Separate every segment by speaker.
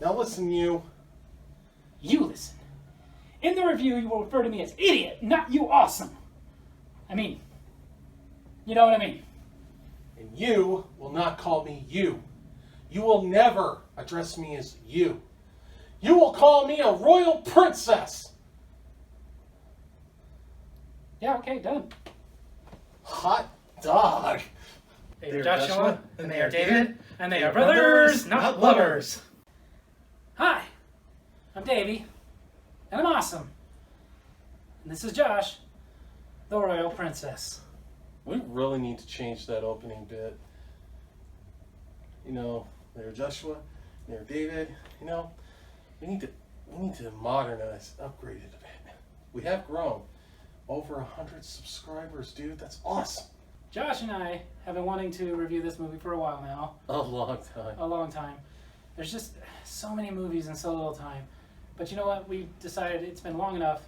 Speaker 1: Now listen, you.
Speaker 2: You listen. In the review, you will refer to me as idiot, not you awesome. I mean, you know what I mean.
Speaker 1: And you will not call me you. You will never address me as you. You will call me a royal princess.
Speaker 2: Yeah, okay, done.
Speaker 1: Hot dog.
Speaker 2: They are Joshua, and they are David, and they are brothers, not lovers. Hi, I'm Davey, and I'm awesome. And this is Josh, the royal princess.
Speaker 1: We really need to change that opening bit. You know, they're Joshua, they're David. You know, we need to modernize, upgrade it a bit. We have grown over 100 subscribers, dude. That's awesome.
Speaker 2: Josh and I have been wanting to review this movie for a while now.
Speaker 1: A long time.
Speaker 2: A long time. There's just so many movies in so little time. But you know what? We decided it's been long enough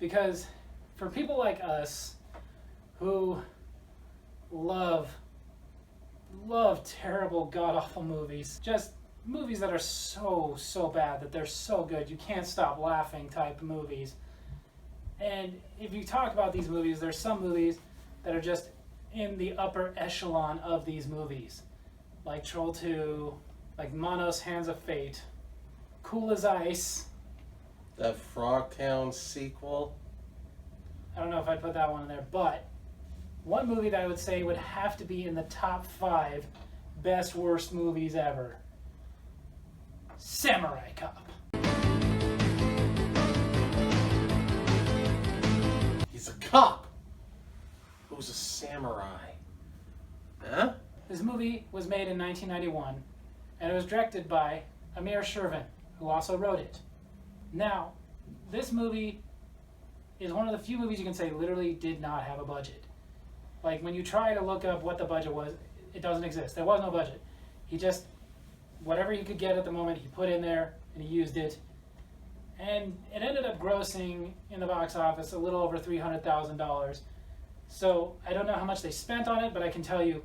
Speaker 2: because for people like us who love terrible, god-awful movies, just movies that are so bad that they're so good you can't stop laughing type movies. And if you talk about these movies, there's some movies that are just in the upper echelon of these movies. Like Troll 2, like Mono's Hands of Fate, Cool as Ice.
Speaker 1: That Frogtown sequel.
Speaker 2: I don't know if I'd put that one in there, but one movie that I would say would have to be in the top 5 best worst movies ever. Samurai Cop.
Speaker 1: He's a cop who's a samurai. Huh?
Speaker 2: This movie was made in 1991, and it was directed by Amir Shervin, who also wrote it. Now, this movie is one of the few movies you can say literally did not have a budget. Like, when you try to look up what the budget was, it doesn't exist. There was no budget. He just, whatever he could get at the moment, he put in there, and he used it. And it ended up grossing in the box office a little over $300,000. So I don't know how much they spent on it, but I can tell you,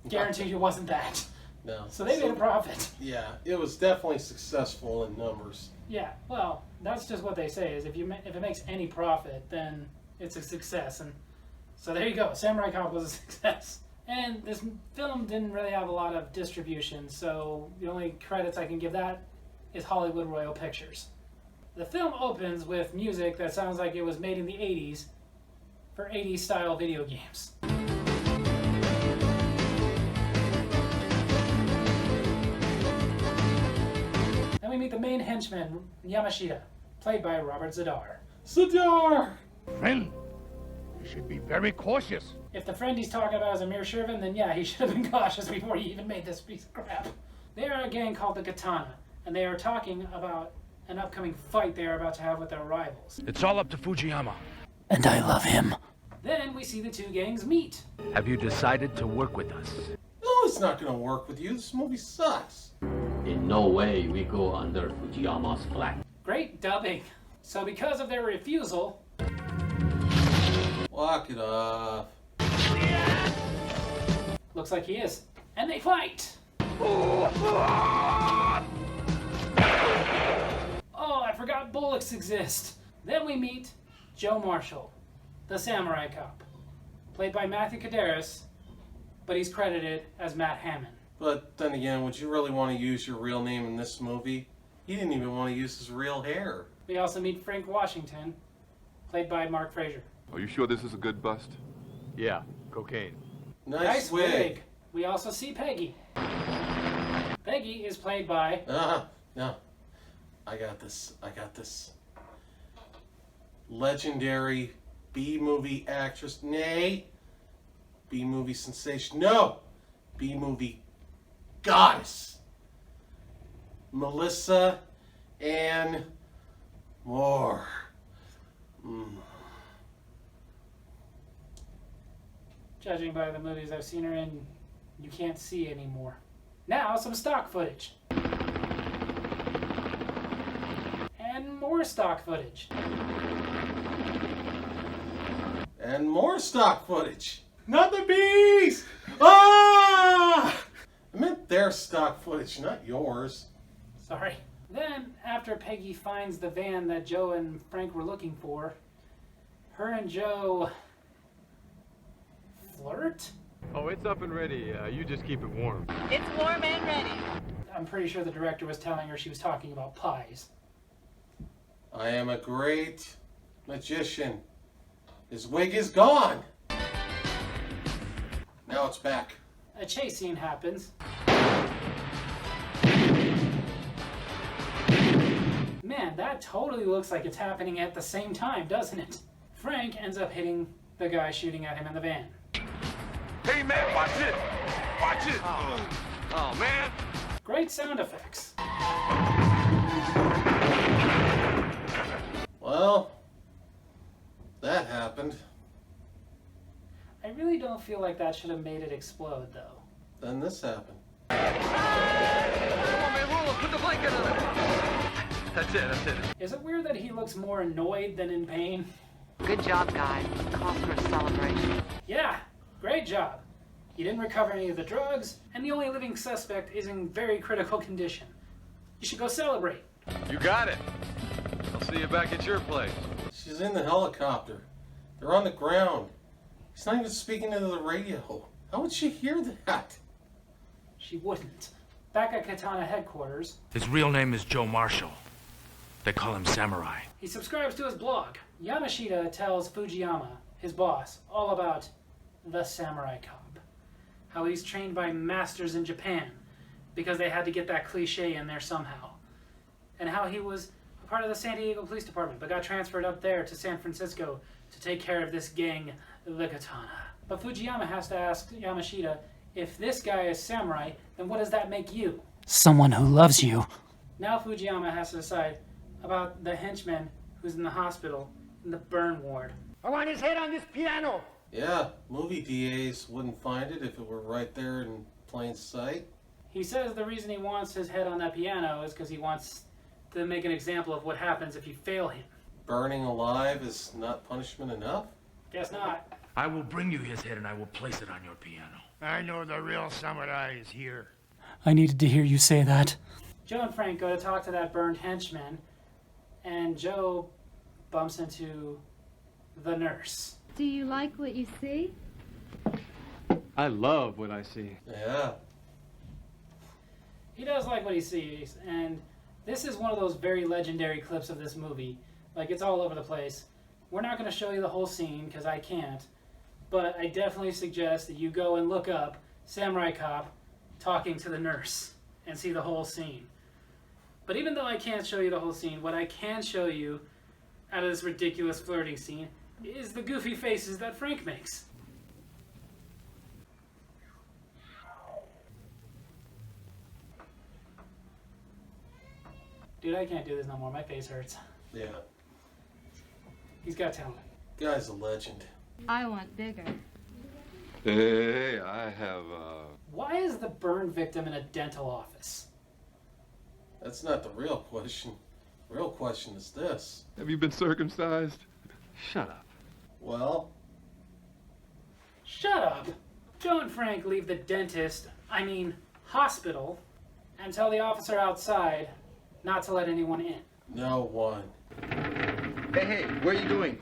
Speaker 2: guarantee it wasn't that.
Speaker 1: No.
Speaker 2: So they made a profit.
Speaker 1: Yeah, it was definitely successful in numbers.
Speaker 2: Yeah, well, that's just what they say, is if it makes any profit, then it's a success. And so there you go, Samurai Cop was a success. And this film didn't really have a lot of distribution, so the only credits I can give that is Hollywood Royal Pictures. The film opens with music that sounds like it was made in the 80s for 80s style video games. Then we meet the main henchman, Yamashita, played by Robert Zadar.
Speaker 1: Zadar!
Speaker 3: Friend, you should be very cautious.
Speaker 2: If the friend he's talking about is Amir Shervin, then yeah, he should have been cautious before he even made this piece of crap. They are a gang called the Katana, and they are talking about an upcoming fight they are about to have with their rivals.
Speaker 3: It's all up to Fujiyama.
Speaker 2: And I love him. Then we see the two gangs meet.
Speaker 3: Have you decided to work with us?
Speaker 1: No, it's not going to work with you. This movie sucks.
Speaker 4: In no way we go under Fujiyama's flag.
Speaker 2: Great dubbing. So because of their refusal...
Speaker 1: Walk it off.
Speaker 2: Looks like he is. And they fight! Oh, I forgot bullocks exist. Then we meet Joe Marshall, the Samurai Cop, played by Matthew Kaddaras, but he's credited as Matt Hammond.
Speaker 1: But then again, would you really want to use your real name in this movie? He didn't even want to use his real hair.
Speaker 2: We also meet Frank Washington, played by Mark Fraser.
Speaker 5: Are you sure this is a good bust?
Speaker 3: Yeah, cocaine.
Speaker 1: Nice wig.
Speaker 2: We also see Peggy. Peggy is played by...
Speaker 1: No. I got this. Legendary B-movie actress. Nay. B-movie sensation. No. B-movie goddess. Melissa Ann Moore.
Speaker 2: Judging by the movies I've seen her in, you can't see anymore. Now, some stock footage. And more stock footage.
Speaker 1: And more stock footage. Not the bees! Ah! I meant their stock footage, not yours.
Speaker 2: Sorry. Then, after Peggy finds the van that Joe and Frank were looking for, her and Joe flirt?
Speaker 6: Oh, it's up and ready. You just keep it warm.
Speaker 7: It's warm and ready.
Speaker 2: I'm pretty sure the director was telling her she was talking about pies.
Speaker 1: I am a great magician. His wig is gone. Now it's back.
Speaker 2: A chase scene happens. Man, that totally looks like it's happening at the same time, doesn't it? Frank ends up hitting the guy shooting at him in the van.
Speaker 5: Hey, man, watch it! Watch it! Oh, man!
Speaker 2: Great sound effects.
Speaker 1: Well, that happened.
Speaker 2: I really don't feel like that should have made it explode, though.
Speaker 1: Then this happened.
Speaker 6: Come on, man, roll, put the blanket on it. That's it.
Speaker 2: Is it weird that he looks more annoyed than in pain?
Speaker 7: Good job, guys. Cause for a celebration.
Speaker 2: Yeah, great job. He didn't recover any of the drugs, and the only living suspect is in very critical condition. You should go celebrate.
Speaker 6: You got it. I'll see you back at your place.
Speaker 1: She's in the helicopter. They're on the ground. He's not even speaking into the radio. How would she hear that?
Speaker 2: She wouldn't. Back at Katana headquarters,
Speaker 8: His real name is Joe Marshall. They call him Samurai.
Speaker 2: he subscribes to his blog. Yamashita tells Fujiyama, his boss, all about the Samurai Cop. How he's trained by masters in Japan, because they had to get that cliche in there somehow. And how he was a part of the San Diego Police Department, but got transferred up there to San Francisco to take care of this gang, the Katana. But Fujiyama has to ask Yamashita, if this guy is samurai, then what does that make you? Someone who loves you. Now Fujiyama has to decide about the henchman who's in the hospital in the burn ward.
Speaker 3: I want his head on this piano.
Speaker 1: Yeah, movie DAs wouldn't find it if it were right there in plain sight.
Speaker 2: He says the reason he wants his head on that piano is because he wants to make an example of what happens if you fail him.
Speaker 1: Burning alive is not punishment enough?
Speaker 2: Guess not.
Speaker 8: I will bring you his head and I will place it on your piano.
Speaker 3: I know the real samurai is here.
Speaker 2: I needed to hear you say that. Joe and Frank go to talk to that burned henchman, and Joe bumps into the nurse.
Speaker 9: Do you like what you see?
Speaker 6: I love what I see.
Speaker 1: Yeah.
Speaker 2: He does like what he sees, and this is one of those very legendary clips of this movie. Like, it's all over the place. We're not going to show you the whole scene, because I can't, but I definitely suggest that you go and look up Samurai Cop talking to the nurse and see the whole scene. But even though I can't show you the whole scene, what I can show you out of this ridiculous flirting scene is the goofy faces that Frank makes. Dude, I can't do this no more. My face hurts.
Speaker 1: Yeah.
Speaker 2: He's got talent.
Speaker 1: Guy's a legend.
Speaker 9: I want bigger.
Speaker 5: Hey, I have,
Speaker 2: Why is the burn victim in a dental office?
Speaker 1: That's not the real question. The real question is this.
Speaker 5: Have you been circumcised?
Speaker 6: Shut up.
Speaker 1: Well,
Speaker 2: Shut up! Joe and Frank leave the hospital, and tell the officer outside not to let anyone in.
Speaker 1: no one.
Speaker 6: Hey, where are you going?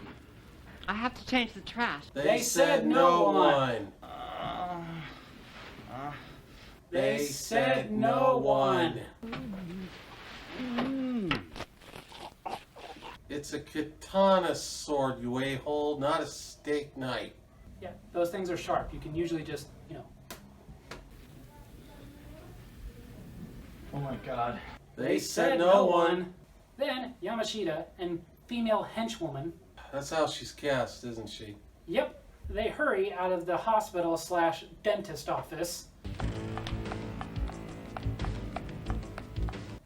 Speaker 7: I have to change the trash.
Speaker 2: They said no one. They said no one.
Speaker 1: It's a katana sword, you a-hole, not a steak knife.
Speaker 2: Yeah, those things are sharp. You can usually just,
Speaker 4: Oh my god.
Speaker 1: They said no one.
Speaker 2: Then Yamashita and female henchwoman,
Speaker 1: That's how she's cast, isn't she?
Speaker 2: yep, they hurry out of the hospital/dentist office.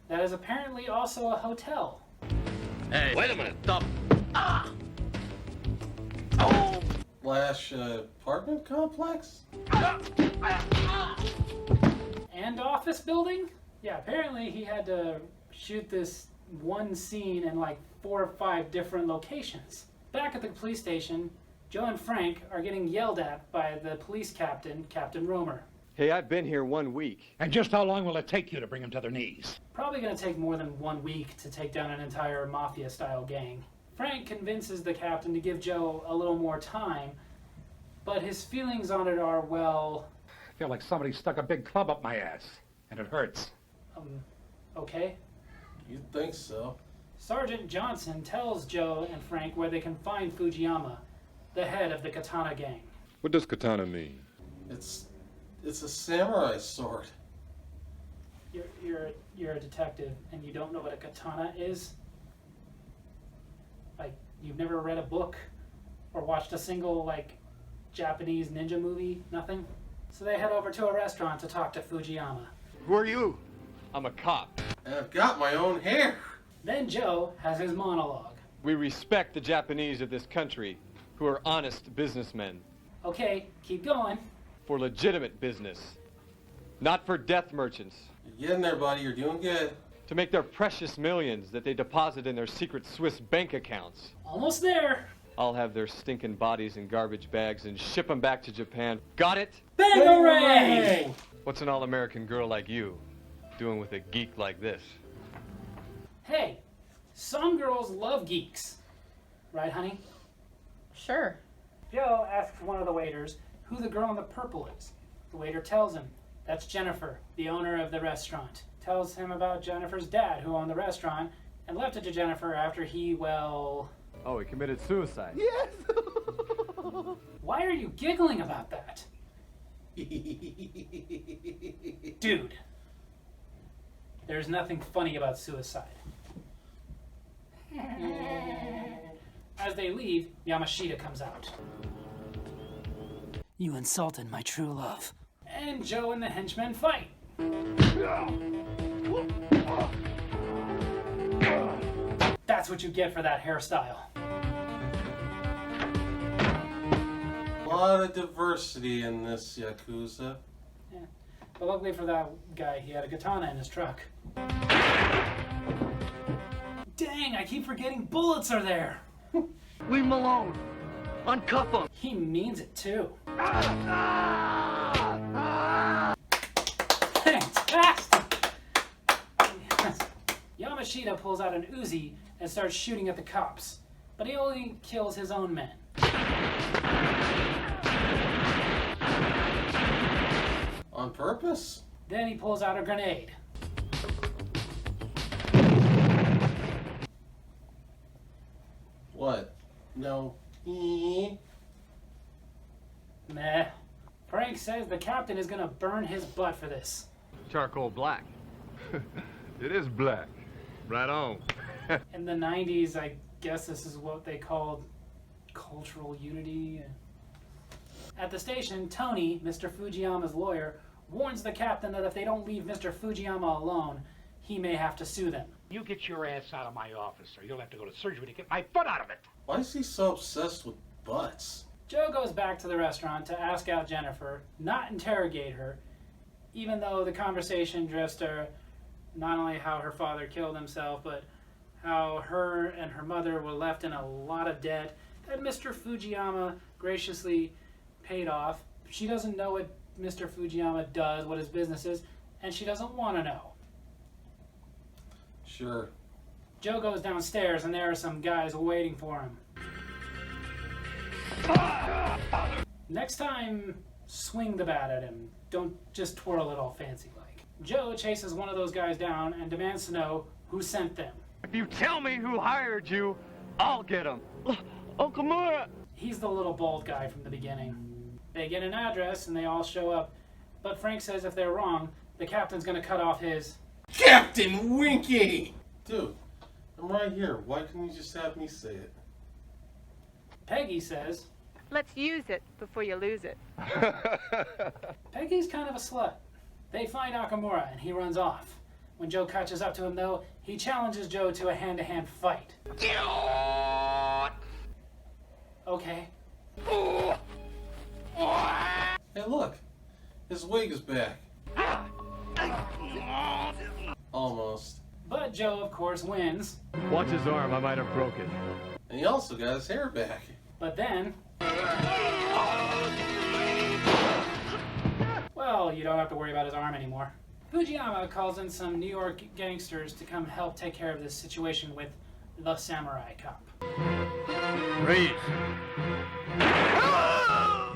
Speaker 2: That is apparently also a hotel.
Speaker 4: Hey, wait a minute. Stop.
Speaker 1: Slash apartment complex?
Speaker 2: And office building? Yeah, apparently he had to shoot this one scene in like 4 or 5 different locations. Back at the police station, Joe and Frank are getting yelled at by the police captain, Captain Romer.
Speaker 10: Hey, I've been here 1 week.
Speaker 3: And just how long will it take you to bring them to their knees?
Speaker 2: Probably going to take more than 1 week to take down an entire mafia-style gang. Frank convinces the captain to give Joe a little more time, but his feelings on it are, well...
Speaker 3: I feel like somebody stuck a big club up my ass, and it hurts.
Speaker 2: Okay.
Speaker 1: You'd think so.
Speaker 2: Sergeant Johnson tells Joe and Frank where they can find Fujiyama, the head of the Katana gang.
Speaker 5: What does katana mean?
Speaker 1: It's a samurai sword.
Speaker 2: You're a detective and you don't know what a katana is? Like, you've never read a book or watched a single, like, Japanese ninja movie? Nothing? So they head over to a restaurant to talk to Fujiyama.
Speaker 10: Who are you? I'm a cop.
Speaker 1: And I've got my own hair.
Speaker 2: Then Joe has his monologue.
Speaker 10: We respect the Japanese of this country, who are honest businessmen.
Speaker 2: Okay, keep going.
Speaker 10: For legitimate business. Not for death merchants.
Speaker 1: You're getting there, buddy. You're doing good.
Speaker 10: To make their precious millions that they deposit in their secret Swiss bank accounts.
Speaker 2: Almost there.
Speaker 10: I'll have their stinking bodies in garbage bags and ship them back to Japan. Got it?
Speaker 2: Bangarang!
Speaker 10: What's an all-American girl like you doing with a geek like this?
Speaker 2: Hey, some girls love geeks. Right, honey?
Speaker 11: Sure.
Speaker 2: Joe asks one of the waiters who the girl in the purple is. The waiter tells him that's Jennifer, the owner of the restaurant. Tells him about Jennifer's dad, who owned the restaurant, and left it to Jennifer after he, well...
Speaker 10: Oh, he committed suicide.
Speaker 1: Yes!
Speaker 2: Why are you giggling about that? Dude, there's nothing funny about suicide. As they leave, Yamashita comes out. You insulted my true love. And Joe and the henchmen fight. That's what you get for that hairstyle.
Speaker 1: A lot of diversity in this Yakuza.
Speaker 2: Yeah. But luckily for that guy, he had a katana in his truck. Dang, I keep forgetting bullets are there.
Speaker 6: Leave him alone. Uncuff him.
Speaker 2: He means it too. Fantastic! Yes. Yamashita pulls out an Uzi and starts shooting at the cops, but he only kills his own men.
Speaker 1: On purpose?
Speaker 2: Then he pulls out a grenade.
Speaker 1: What? No.
Speaker 2: Meh. Frank says the captain is gonna burn his butt for this.
Speaker 10: Charcoal black.
Speaker 5: It is black. Right on.
Speaker 2: In the 90s, I guess this is what they called cultural unity. At the station, Tony, Mr. Fujiyama's lawyer, warns the captain that if they don't leave Mr. Fujiyama alone, he may have to sue them.
Speaker 3: You get your ass out of my office, or you'll have to go to surgery to get my foot out of it.
Speaker 1: Why is he so obsessed with butts?
Speaker 2: Joe goes back to the restaurant to ask out Jennifer, not interrogate her, even though the conversation drifts to not only how her father killed himself, but how her and her mother were left in a lot of debt that Mr. Fujiyama graciously paid off. She doesn't know what Mr. Fujiyama does, what his business is, and she doesn't want to know.
Speaker 1: Sure.
Speaker 2: Joe goes downstairs and there are some guys waiting for him. Next time, swing the bat at him. Don't just twirl it all fancy-like. Joe chases one of those guys down and demands to know who sent them.
Speaker 10: If you tell me who hired you, I'll get him. Okamura!
Speaker 2: He's the little bald guy from the beginning. They get an address and they all show up, but Frank says if they're wrong, the captain's gonna cut off his...
Speaker 1: Captain Winky! Dude, I'm right here. Why couldn't you just have me say it?
Speaker 2: Peggy says...
Speaker 11: Let's use it before you lose it.
Speaker 2: Peggy's kind of a slut. They find Nakamura and he runs off. When Joe catches up to him though, he challenges Joe to a hand-to-hand fight. Okay.
Speaker 1: Hey, look. His wig is back. Almost.
Speaker 2: But Joe, of course, wins.
Speaker 10: Watch his arm, I might have broke it.
Speaker 1: And he also got his hair back.
Speaker 2: But then... Well, well, you don't have to worry about his arm anymore. Fujiyama calls in some New York gangsters to come help take care of this situation with the samurai cop.
Speaker 3: Freeze.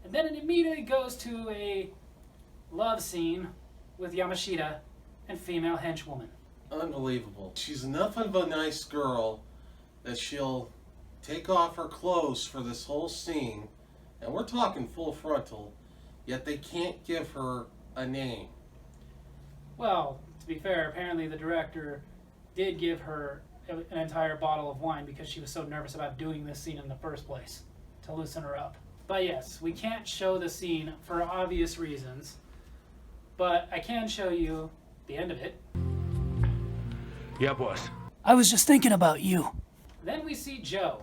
Speaker 2: And then it immediately goes to a love scene with Yamashita and female henchwoman.
Speaker 1: Unbelievable. She's enough of a nice girl that she'll take off her clothes for this whole scene, and we're talking full frontal, yet they can't give her a name.
Speaker 2: Well, to be fair, apparently the director did give her an entire bottle of wine because she was so nervous about doing this scene in the first place, to loosen her up. But yes, we can't show the scene for obvious reasons, but I can show you the end of it.
Speaker 8: Yeah, boss.
Speaker 2: I was just thinking about you. Then we see Joe,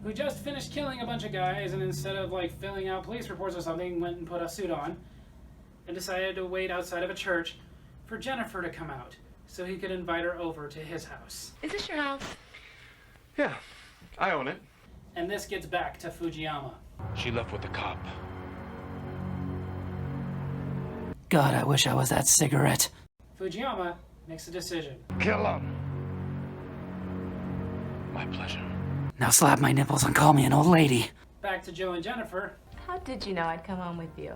Speaker 2: who just finished killing a bunch of guys, and instead of like filling out police reports or something, went and put a suit on and decided to wait outside of a church for Jennifer to come out so he could invite her over to his house.
Speaker 11: Is this your house?
Speaker 5: Yeah, I own it.
Speaker 2: And this gets back to Fujiyama.
Speaker 8: She left with the cop.
Speaker 2: God, I wish I was that cigarette. Fujiyama makes a decision.
Speaker 3: Kill him.
Speaker 8: My pleasure.
Speaker 2: Now slap my nipples and call me an old lady. Back to Joe and Jennifer.
Speaker 11: How did you know I'd come home with you?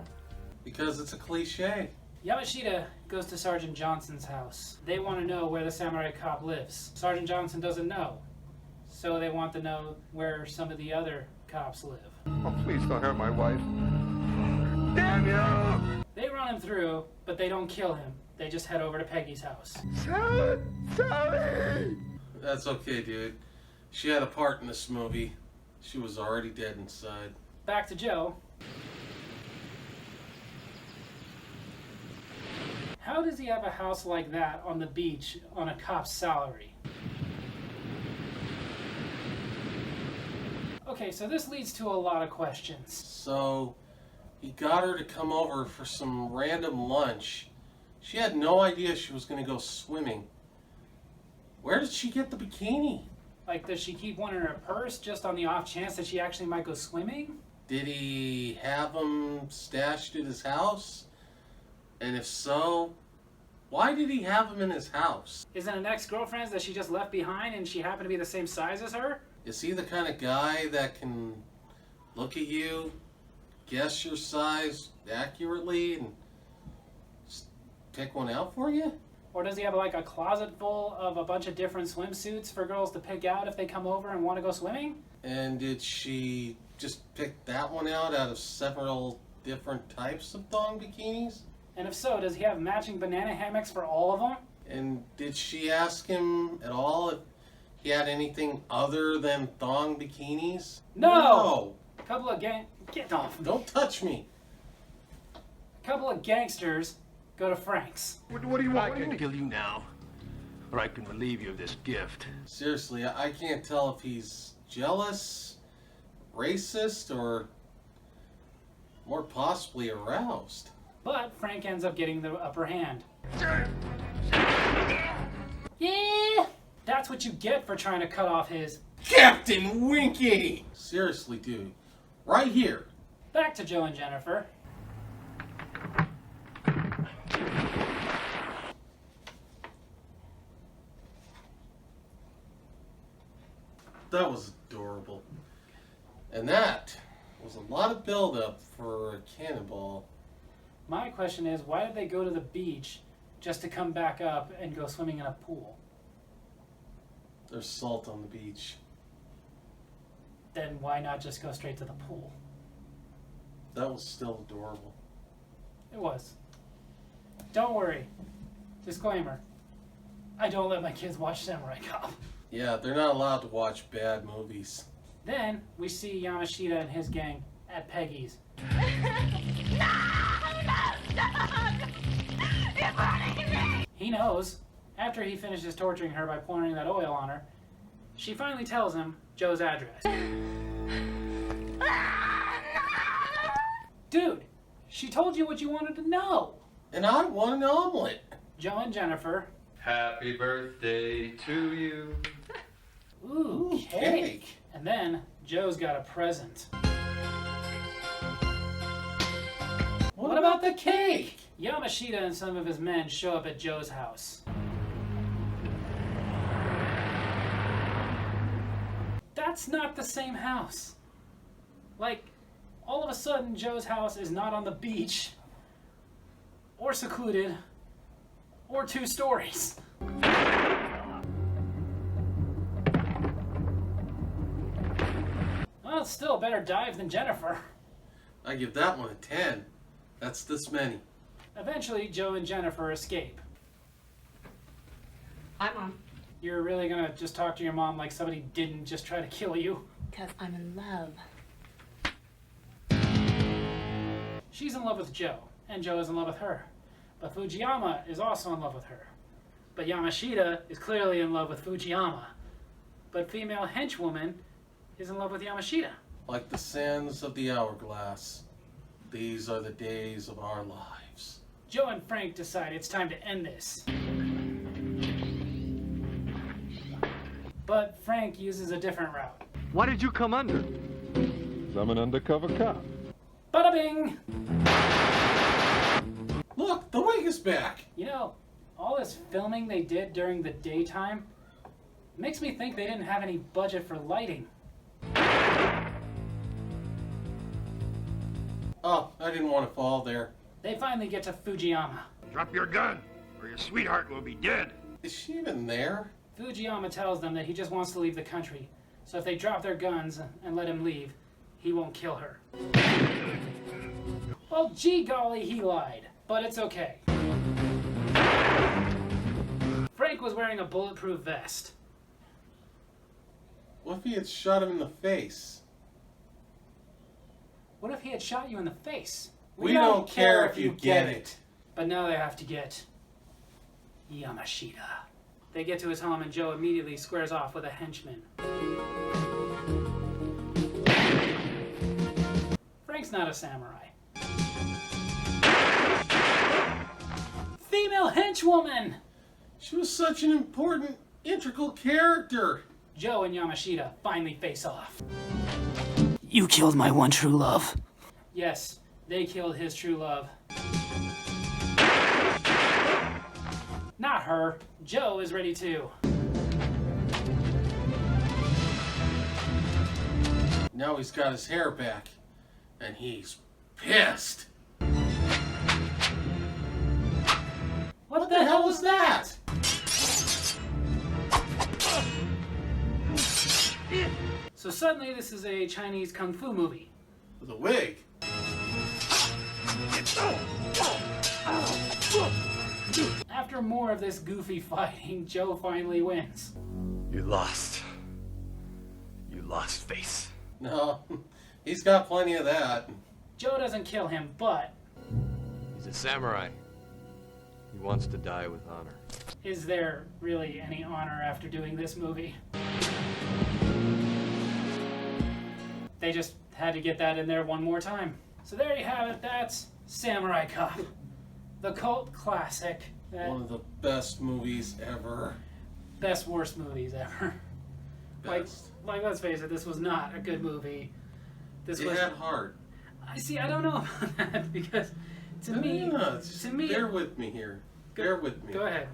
Speaker 1: Because it's a cliche.
Speaker 2: Yamashita goes to Sergeant Johnson's house. They want to know where the samurai cop lives. Sergeant Johnson doesn't know, so they want to know where some of the other cops live.
Speaker 3: Oh, please don't hurt my wife. Damn you!
Speaker 2: They run him through, but they don't kill him. They just head over to Peggy's house.
Speaker 3: Sally!
Speaker 1: That's okay, dude. She had a part in this movie. She was already dead inside.
Speaker 2: Back to Joe. How does he have a house like that on the beach on a cop's salary? Okay, so this leads to a lot of questions.
Speaker 1: So, he got her to come over for some random lunch. She had no idea she was going to go swimming. Where did she get the bikini?
Speaker 2: Like, does she keep one in her purse just on the off chance that she actually might go swimming?
Speaker 1: Did he have them stashed at his house? And if so, why did he have them in his house?
Speaker 2: Is it an ex-girlfriend that she just left behind and she happened to be the same size as her?
Speaker 1: Is he the kind of guy that can look at you, guess your size accurately, and just pick one out for you?
Speaker 2: Or does he have like a closet full of a bunch of different swimsuits for girls to pick out if they come over and want to go swimming?
Speaker 1: And did she just pick that one out of several different types of thong bikinis?
Speaker 2: And if so, does he have matching banana hammocks for all of them?
Speaker 1: And did she ask him at all if he had anything other than thong bikinis?
Speaker 2: No! A couple of get off me.
Speaker 1: Don't touch me.
Speaker 2: A couple of gangsters go to Frank's.
Speaker 3: What do you want?
Speaker 5: I can kill you now, or I can relieve you of this gift.
Speaker 1: Seriously, I can't tell if he's jealous, racist, or more possibly aroused.
Speaker 2: But Frank ends up getting the upper hand. Yeah! That's what you get for trying to cut off his
Speaker 1: Captain Winky! Seriously, dude. Right here.
Speaker 2: Back to Joe and Jennifer.
Speaker 1: That was adorable. And that was a lot of build-up for a cannonball.
Speaker 2: My question is, why did they go to the beach just to come back up and go swimming in a pool?
Speaker 1: There's salt on the beach.
Speaker 2: Then why not just go straight to the pool?
Speaker 1: That was still adorable.
Speaker 2: It was. Don't worry. Disclaimer. I don't let my kids watch Samurai Cop.
Speaker 1: Yeah, they're not allowed to watch bad movies.
Speaker 2: Then we see Yamashita and his gang at Peggy's. He knows. After he finishes torturing her by pouring that oil on her, she finally tells him Joe's address. Dude, she told you what you wanted to know.
Speaker 1: And I want an omelet.
Speaker 2: Joe and Jennifer.
Speaker 6: Happy birthday to you.
Speaker 2: Ooh, cake. And then Joe's got a present. What about the cake? Yamashita and some of his men show up at Joe's house. That's not the same house. Like, all of a sudden, Joe's house is not on the beach, or secluded, or 2 stories. Well, it's still a better dive than Jennifer.
Speaker 1: I give that one a 10. That's this many.
Speaker 2: Eventually, Joe and Jennifer escape.
Speaker 11: Hi, Mom.
Speaker 2: You're really gonna just talk to your mom like somebody didn't just try to kill you?
Speaker 11: Because I'm in love.
Speaker 2: She's in love with Joe, and Joe is in love with her. But Fujiyama is also in love with her. But Yamashita is clearly in love with Fujiyama. But female henchwoman is in love with Yamashita.
Speaker 1: Like the sands of the hourglass, these are the days of our lives.
Speaker 2: Joe and Frank decide it's time to end this. But Frank uses a different route.
Speaker 10: Why did you come under?
Speaker 3: I'm an undercover cop.
Speaker 2: Bada bing!
Speaker 1: Look, the wig is back.
Speaker 2: You know, all this filming they did during the daytime makes me think they didn't have any budget for lighting.
Speaker 1: Oh, I didn't want to fall there.
Speaker 2: They finally get to Fujiyama.
Speaker 5: Drop your gun, or your sweetheart will be dead.
Speaker 1: Is she even there?
Speaker 2: Fujiyama tells them that he just wants to leave the country, so if they drop their guns and let him leave, he won't kill her. Well, gee golly, he lied, but it's okay. Frank was wearing a bulletproof vest.
Speaker 1: What if he had shot him in the face?
Speaker 2: What if he had shot you in the face?
Speaker 1: We don't care if you get it.
Speaker 2: But now they have to get Yamashita. They get to his home and Joe immediately squares off with a henchman. Frank's not a samurai. Female henchwoman!
Speaker 1: She was such an important, integral character.
Speaker 2: Joe and Yamashita finally face off. You killed my one true love. Yes, they killed his true love. Not her. Joe is ready too.
Speaker 1: Now he's got his hair back, and he's pissed. What the hell was that?
Speaker 2: So suddenly this is a Chinese kung fu movie.
Speaker 1: With a wig.
Speaker 2: After more of this goofy fighting, Joe finally wins.
Speaker 6: You lost. You lost, face.
Speaker 1: No, he's got plenty of that.
Speaker 2: Joe doesn't kill him, but
Speaker 6: He's a samurai. He wants to die with honor.
Speaker 2: is there really any honor after doing this movie? They just had to get that in there one more time. So there you have it, that's Samurai Cop. The cult classic.
Speaker 1: One of the best movies ever.
Speaker 2: Best worst movies ever.
Speaker 1: Best.
Speaker 2: Like, let's face it, this was not a good movie. This
Speaker 1: It
Speaker 2: was.
Speaker 1: had heart.
Speaker 2: I don't know about that because to me,
Speaker 1: to me, bear with me here. Bear with me.
Speaker 2: Go ahead.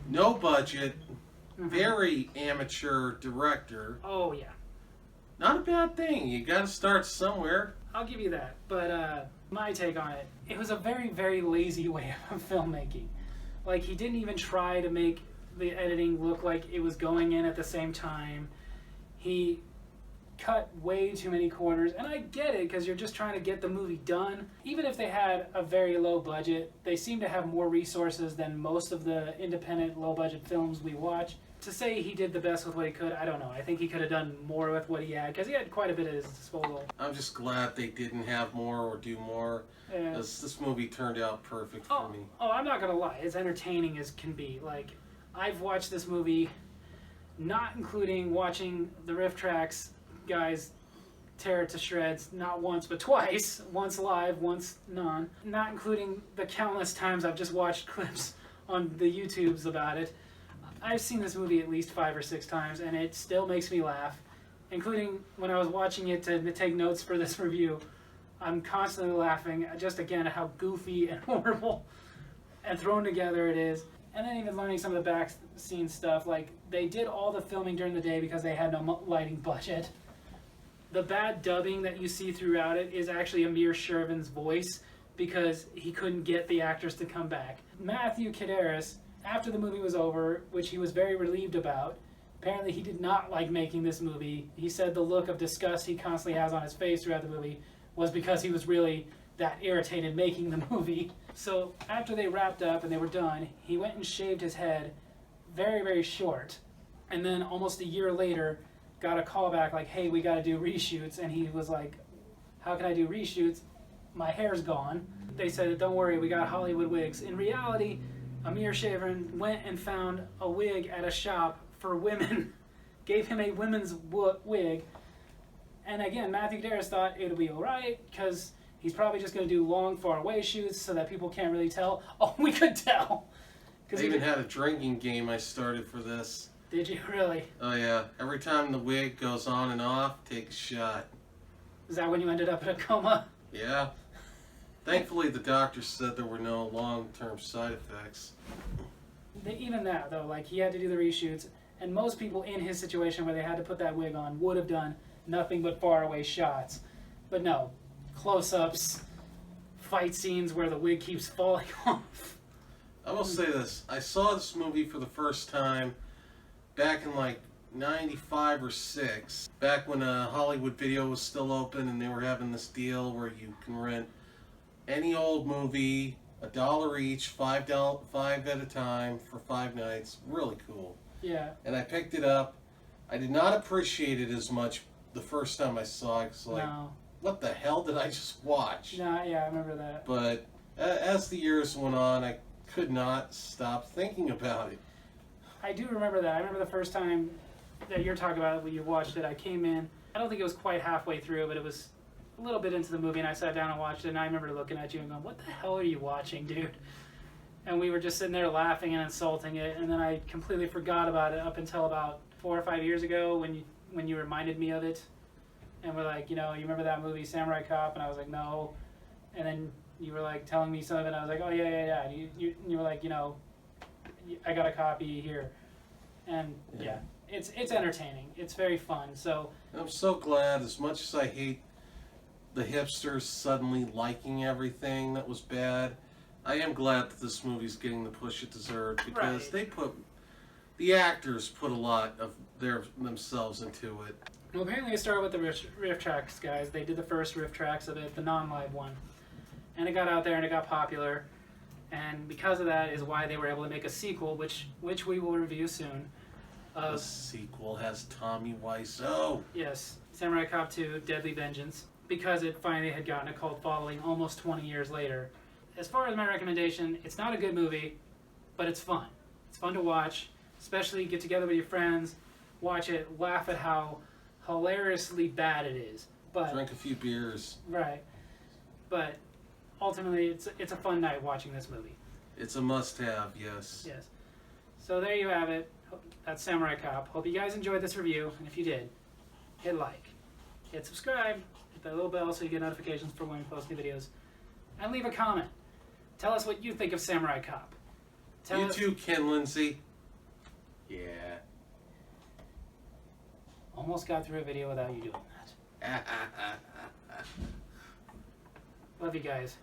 Speaker 1: No budget, very amateur director.
Speaker 2: Oh yeah.
Speaker 1: Not a bad thing. You got to start somewhere.
Speaker 2: I'll give you that. But my take on it, it was a very, very lazy way of filmmaking. Like, he didn't even try to make the editing look like it was going in at the same time. He cut way too many corners, and I get it because you're just trying to get the movie done. Even if they had a very low budget, they seem to have more resources than most of the independent low budget films we watch. To say he did the best with what he could, I don't know. I think he could have done more with what he had because he had quite a bit at his disposal.
Speaker 1: I'm just glad they didn't have more or do more.
Speaker 2: Yeah.
Speaker 1: This movie turned out perfect for me.
Speaker 2: Oh, I'm not gonna lie. It's entertaining as can be. Like, I've watched this movie, not including watching the riff tracks guys tear it to shreds, not once but twice. Once live, once non. Not including the countless times I've just watched clips on the YouTubes about it. I've seen this movie at least 5 or 6 times, and it still makes me laugh. Including when I was watching it to take notes for this review. I'm constantly laughing just again at how goofy and horrible and thrown together it is. And then even learning some of the back scene stuff, like they did all the filming during the day because they had no lighting budget. The bad dubbing that you see throughout it is actually Amir Shervin's voice because he couldn't get the actors to come back. Matthew Kidaris, after the movie was over, which he was very relieved about, apparently he did not like making this movie. He said the look of disgust he constantly has on his face throughout the movie was because he was really that irritated making the movie. So after they wrapped up and they were done, he went and shaved his head very, very short. And then almost a year later, got a call back like, hey, we got to do reshoots. And he was like, how can I do reshoots? My hair's gone. They said, don't worry, we got Hollywood wigs. In reality, Amir Shervin went and found a wig at a shop for women, gave him a women's wig. And again, Matthew Kidaris thought it would be all right because he's probably just going to do long, far away shoots so that people can't really tell. Oh, we could tell.
Speaker 1: I even had a drinking game I started for this.
Speaker 2: Did you really?
Speaker 1: Oh yeah. Every time the wig goes on and off, take a shot.
Speaker 2: Is that when you ended up in a coma?
Speaker 1: Yeah. Thankfully, the doctor said there were no long-term side effects.
Speaker 2: Even that, though, like he had to do the reshoots, and most people in his situation where they had to put that wig on would have done nothing but far-away shots. But no, close-ups, fight scenes where the wig keeps falling off.
Speaker 1: I will say this. I saw this movie for the first time back in like 95 or 6. Back when Hollywood Video was still open and they were having this deal where you can rent any old movie, $1 each, $5 at a time for 5 nights. Really cool.
Speaker 2: Yeah.
Speaker 1: And I picked it up. I did not appreciate it as much the first time I saw it. It's like,
Speaker 2: No.
Speaker 1: what the hell did I just watch?
Speaker 2: No, yeah, I remember that.
Speaker 1: But as the years went on, I could not stop thinking about it.
Speaker 2: I do remember that. I remember the first time that you're talking about when you watched it, I came in, I don't think it was quite halfway through, but it was a little bit into the movie, and I sat down and watched it, and I remember looking at you and going, what the hell are you watching, dude? And we were just sitting there laughing and insulting it, and then I completely forgot about it up until about 4 or 5 years ago when you reminded me of it. And we're like, you know, you remember that movie Samurai Cop? And I was like, no. And then you were like telling me some of it, and I was like, oh yeah. You were like, you know, I got a copy here. And yeah, it's entertaining. It's very fun. So
Speaker 1: I'm so glad, as much as I hate the hipsters suddenly liking everything that was bad, I am glad that this movie's getting the push it deserved because the actors put a lot of themselves into it.
Speaker 2: Well, apparently it started with the riff tracks guys. They did the first riff tracks of it, the non-live one. And it got out there and it got popular. And because of that is why they were able to make a sequel, which we will review soon.
Speaker 1: The sequel has Tommy Wiseau.
Speaker 2: Yes, Samurai Cop 2, Deadly Vengeance, because it finally had gotten a cult following almost 20 years later. As far as my recommendation, it's not a good movie, but it's fun. It's fun to watch, especially get together with your friends, watch it, laugh at how hilariously bad it is. But
Speaker 1: drink a few beers.
Speaker 2: Right. But ultimately, it's a fun night watching this movie.
Speaker 1: It's a must-have, yes.
Speaker 2: Yes. So there you have it. That's Samurai Cop. Hope you guys enjoyed this review, and if you did, hit like, hit subscribe, hit that little bell so you get notifications for when we post new videos, and leave a comment. Tell us what you think of Samurai Cop.
Speaker 1: You too, Ken Lindsay. Yeah.
Speaker 2: Almost got through a video without you doing that. Love you guys.